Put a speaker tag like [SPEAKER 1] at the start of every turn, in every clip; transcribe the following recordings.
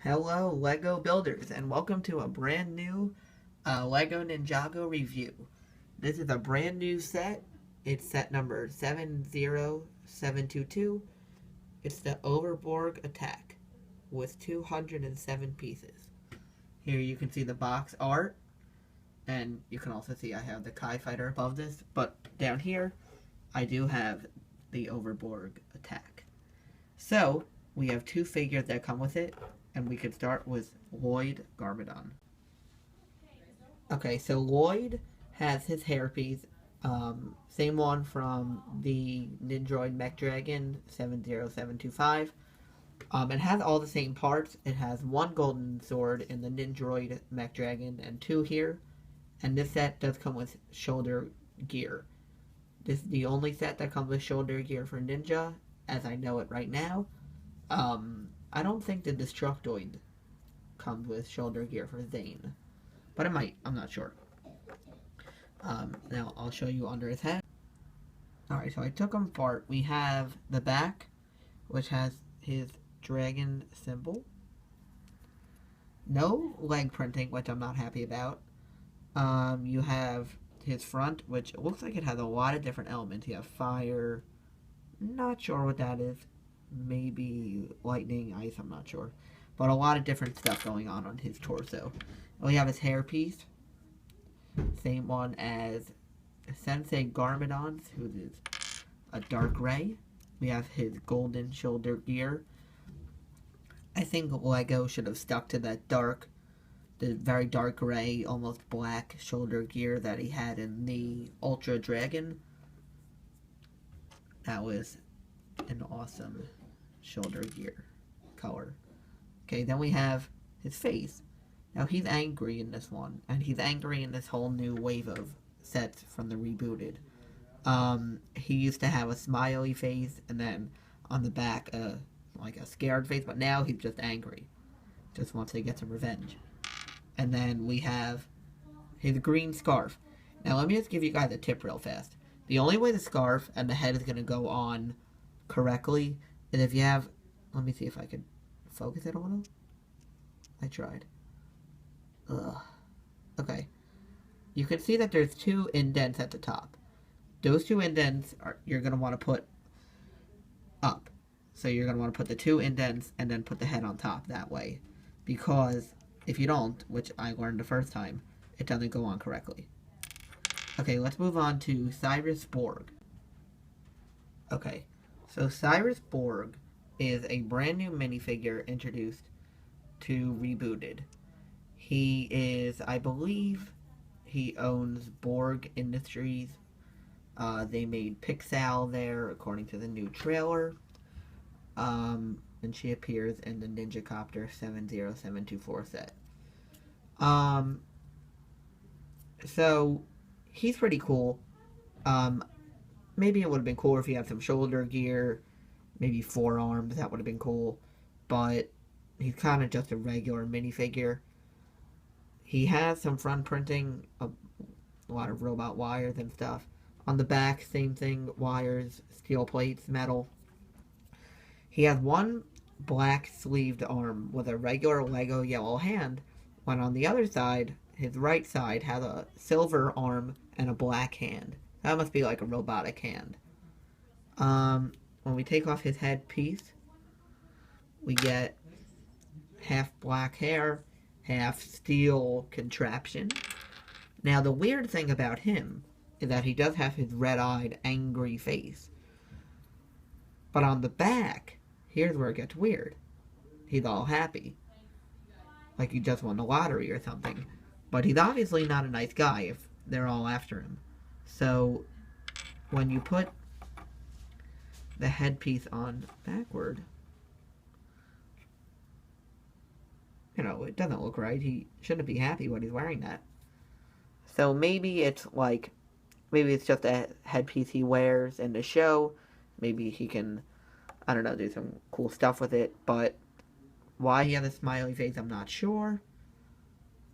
[SPEAKER 1] Hello, Lego builders, and welcome to a brand new Lego Ninjago review. This is a brand new set. It's set number 70722. It's the Overborg attack with 207 pieces. Here you can see the box art, and you can also see I have the Kai Fighter above this, but down here I do have the Overborg attack. So, we have two figures that come with it, and we could start with Lloyd Garmadon. Okay, so Lloyd has his hairpiece, same one from the Nindroid Mech Dragon 70725. It has all the same parts. It has one golden sword in the Nindroid Mech Dragon and two here. And this set does come with shoulder gear. This is the only set that comes with shoulder gear for Ninja, as I know it right now. I don't think the Destructoid comes with shoulder gear for Zane. But it might, I'm not sure. Now I'll show you under his head. Alright, so I took him apart. We have the back, which has his dragon symbol. No leg printing, which I'm not happy about. You have his front, which looks like it has a lot of different elements. You have fire, not sure what that is. Maybe lightning, ice, I'm not sure. But a lot of different stuff going on his torso. We have his hairpiece. Same one as Sensei Garmadon's, who is a dark gray. We have his golden shoulder gear. I think Lego should have stuck to that the very dark gray, almost black shoulder gear that he had in the Ultra Dragon. That was an awesome shoulder gear color. Okay, then we have his face. Now he's angry in this one, and he's angry in this whole new wave of sets from the rebooted. He used to have a smiley face, and then on the back, like a scared face, but now he's just angry. Just wants to get some revenge. And then we have his green scarf. Now let me just give you guys a tip real fast. The only way the scarf and the head is going to go on correctly is if you have, let me see if I could focus it a little. I tried. Ugh. Okay. You can see that there's two indents at the top. Those two indents you're going to want to put up. So you're going to want to put the two indents and then put the head on top that way. Because if you don't, which I learned the first time, it doesn't go on correctly. Okay, let's move on to Cyrus Borg. Okay, so Cyrus Borg is a brand new minifigure introduced to Rebooted. He is, I believe, he owns Borg Industries. They made Pixel there, according to the new trailer. And she appears in the Ninja Copter 70724 set. So, he's pretty cool. Maybe it would have been cooler if he had some shoulder gear, maybe forearms, that would have been cool. But he's kind of just a regular minifigure. He has some front printing, a lot of robot wires and stuff. On the back, same thing, wires, steel plates, metal. He has one black sleeved arm with a regular Lego yellow hand, when on the other side, his right side has a silver arm and a black hand. That must be like a robotic hand. When we take off his headpiece, we get half black hair, half steel contraption. Now the weird thing about him is that he does have his red-eyed, angry face. But on the back, here's where it gets weird. He's all happy. Like he just won the lottery or something. But he's obviously not a nice guy if they're all after him. So, when you put the headpiece on backward, you know, it doesn't look right. He shouldn't be happy when he's wearing that. So maybe it's like, maybe it's just a headpiece he wears in the show. Maybe he can, I don't know, do some cool stuff with it. But why he has a smiley face, I'm not sure.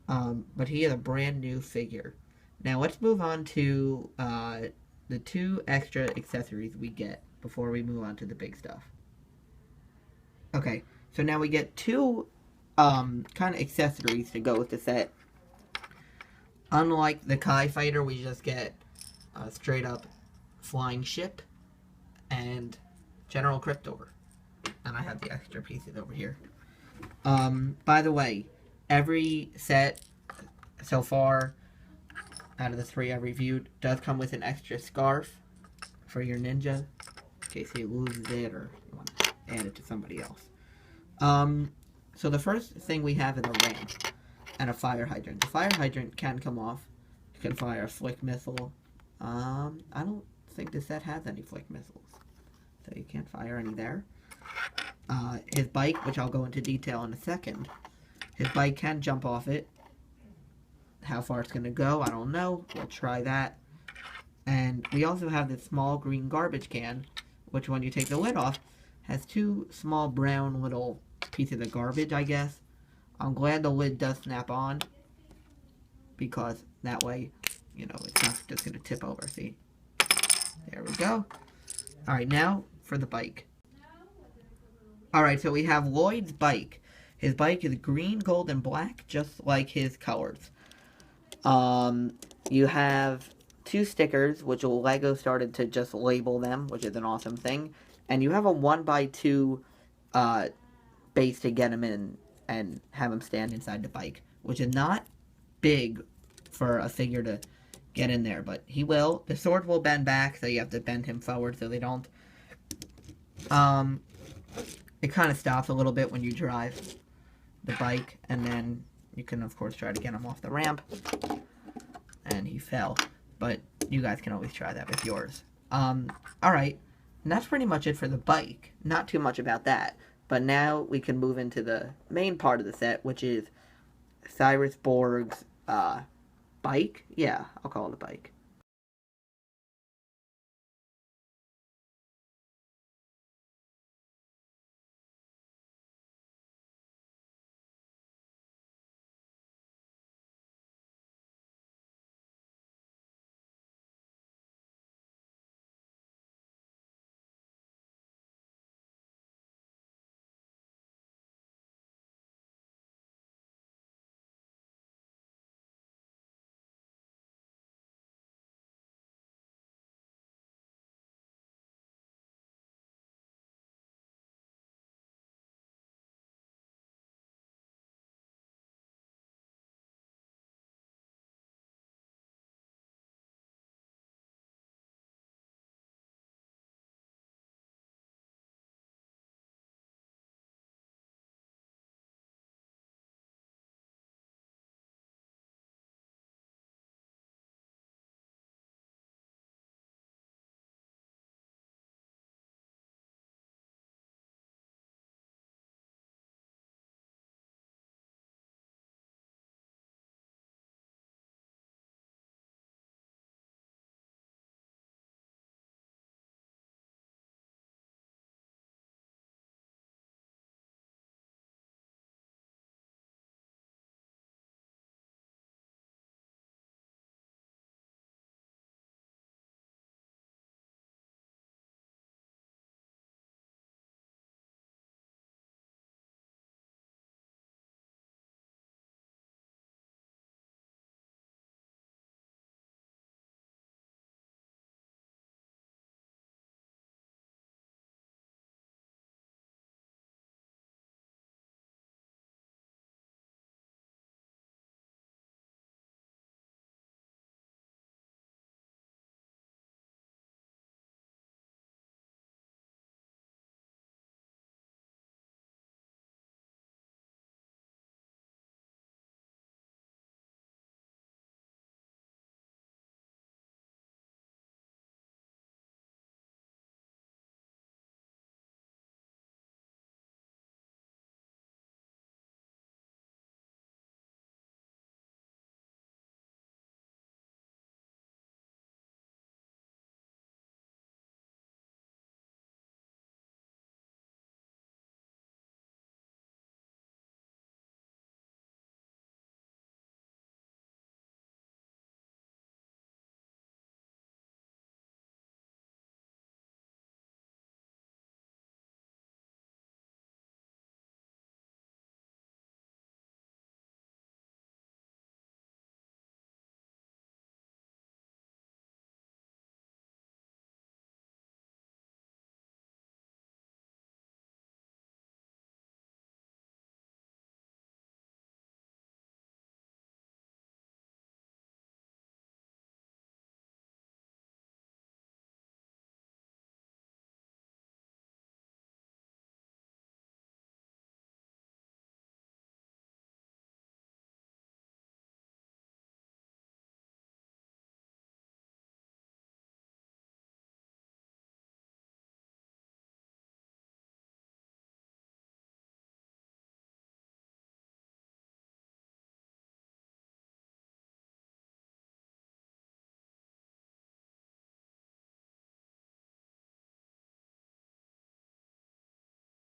[SPEAKER 1] But he is a brand new figure. Now let's move on to the two extra accessories we get before we move on to the big stuff. Okay, so now we get two kind of accessories to go with the set. Unlike the Kai Fighter, we just get a straight up flying ship and General Cryptor. And I have the extra pieces over here. By the way, every set so far, out of the 3 I've reviewed, does come with an extra scarf for your ninja, in case he loses it or you want to add it to somebody else. So the first thing we have is a ramp and a fire hydrant. The fire hydrant can come off. You can fire a flick missile. I don't think the set has any flick missiles, so you can't fire any there. His bike, which I'll go into detail in a second, his bike can jump off it. How far it's going to go, I don't know. We'll try that. And we also have this small green garbage can, which when you take the lid off, has 2 small brown little pieces of garbage, I guess. I'm glad the lid does snap on, because that way, you know, it's not just going to tip over, see? There we go. Alright, now for the bike. Alright, so we have Lloyd's bike. His bike is green, gold, and black, just like his colors. You have 2 stickers, which Lego started to just label them, which is an awesome thing. And you have a 1x2 base to get him in and have him stand inside the bike, which is not big for a figure to get in there, but he will. The sword will bend back, so you have to bend him forward so they don't. It kind of stops a little bit when you drive the bike, and then you can, of course, try to get him off the ramp. And he fell, but you guys can always try that with yours. Alright, and that's pretty much it for the bike. Not too much about that. But now we can move into the main part of the set, which is Cyrus Borg's bike. Yeah, I'll call it a bike.